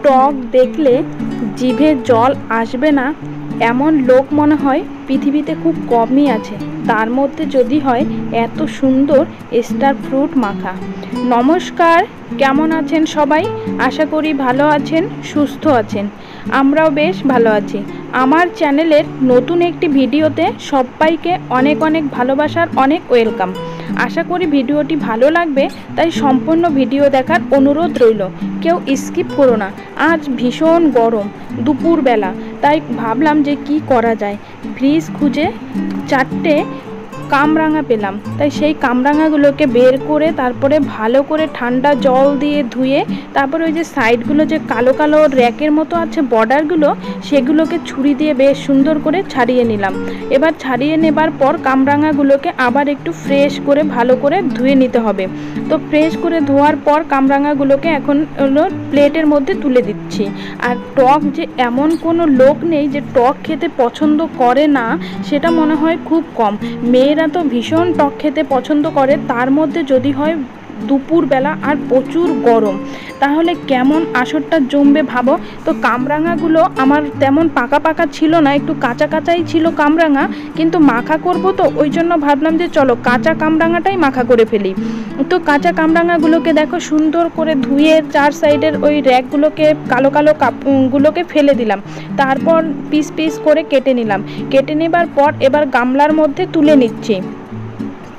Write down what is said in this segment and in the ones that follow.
টক দেখলে জিভে জল আসবে না এমন লোক মনে হয় পৃথিবীতে খুব কমই আছে। তার মধ্যে যদি হয় এত সুন্দর স্টার ফ্রুট মাখা। নমস্কার, কেমন আছেন সবাই? আশা করি ভালো আছেন, সুস্থ আছেন। আমরাও বেশ ভালো আছি। আমার চ্যানেলের নতুন একটি ভিডিওতে সবাইকে অনেক অনেক ভালোবাসার অনেক ওয়েলকাম। আশা করি ভিডিওটি ভালো লাগবে, তাই সম্পূর্ণ ভিডিও দেখার অনুরোধ রইল। কেউ স্কিপ করো না। আজ ভীষণ গরম দুপুরবেলা, তাই ভাবলাম যে কি করা যায়। ফ্রিজ খুঁজে 4টে কামরাঙা পেলাম, তাই সেই কামরাঙাগুলোকে বের করে তারপরে ভালো করে ঠান্ডা জল দিয়ে ধুয়ে তারপরে ওই যে সাইডগুলো যে কালো কালো র্যাকের মতো আছে বর্ডারগুলো, সেগুলোকে ছুরি দিয়ে বেশ সুন্দর করে ছাড়িয়ে নিলাম। এবার ছাড়িয়ে নেবার পর কামরাঙাগুলোকে আবার একটু ফ্রেশ করে ভালো করে ধুয়ে নিতে হবে। তো ফ্রেশ করে ধোয়ার পর কামরাঙাগুলোকে এখন হলো প্লেটের মধ্যে তুলে দিচ্ছি। আর টক যে এমন কোনো লোক নেই যে টক খেতে পছন্দ করে না, সেটা মনে হয় খুব কম। মেয়েরা তো ভীষণ টক খেতে পছন্দ করে, তার মধ্যে যদি হয় দুপুরবেলা আর প্রচুর গরম, তাহলে কেমন আসরটা জমবে ভাবো। তো কামরাঙাগুলো আমার তেমন পাকা পাকা ছিল না, একটু কাঁচা কাঁচাই ছিল কামরাঙা, কিন্তু মাখা করব তো ওই জন্য ভাবলাম যে চলো কাঁচা কামরাঙাটাই মাখা করে ফেলি। তো কাঁচা কামরাঙাগুলোকে দেখো সুন্দর করে ধুয়ে চার সাইডের ওই র্যাকগুলোকে কালো কালো কাপগুলোকে ফেলে দিলাম। তারপর পিস পিস করে কেটে নিলাম। কেটে নেবার পর এবার গামলার মধ্যে তুলে নিচ্ছি।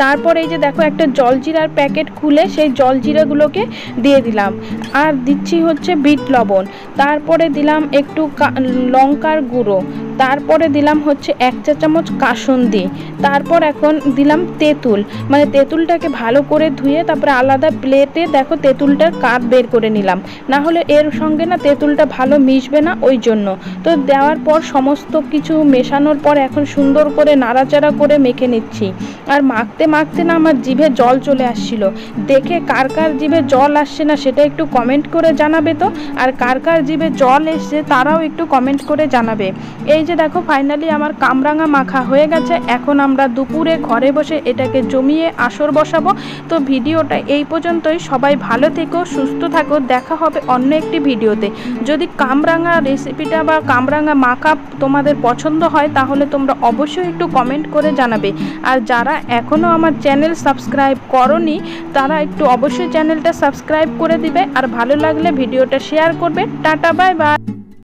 তারপর এই যে দেখো একটা জলজিরার প্যাকেট খুলে সেই জলজিরাগুলোকে দিয়ে দিলাম। আর দিচ্ছি হচ্ছে বিট লবণ, তারপরে দিলাম একটু লঙ্কার গুঁড়ো, তারপরে দিলাম হচ্ছে 1 চা চামচ কাসুন্দি, তারপর এখন দিলাম তেঁতুল। মানে তেঁতুলটাকে ভালো করে ধুয়ে তারপরে আলাদা প্লেটে দেখো তেঁতুলটার কাপ বের করে নিলাম, না হলে এর সঙ্গে না তেঁতুলটা ভালো মিশবে না, ওই জন্য। তো দেওয়ার পর সমস্ত কিছু মেশানোর পর এখন সুন্দর করে নাড়াচাড়া করে মেখে নিচ্ছি। আর মাখতে মাখতে না আমার জিভে জল চলে আসছিল। দেখে কার কার জিভে জল আসছে না সেটা একটু কমেন্ট করে জানাবে তো, আর কার কার জিভে জল এসছে তারাও একটু কমেন্ট করে জানাবে। এই যে দেখো ফাইনালি আমার কামরাঙা মাখা হয়ে গেছে। এখন আমরা দুপুরে ঘরে বসে এটাকে জমিয়ে আসর বসাবো। তো ভিডিওটা এই পর্যন্তই। সবাই ভালো থেকো, সুস্থ থাকো। দেখা হবে অন্য একটি ভিডিওতে। যদি কামরাঙা রেসিপিটা বা কামরাঙা মাখা তোমাদের পছন্দ হয় তাহলে তোমরা অবশ্যই একটু কমেন্ট করে জানাবে। আর যারা এখনও আমার চ্যানেল সাবস্ক্রাইব করোনি তারা একটু অবশ্যই চ্যানেলটা সাবস্ক্রাইব করে দিবে। আর ভালো লাগলে ভিডিওটা শেয়ার করবে। Tata, bye bye.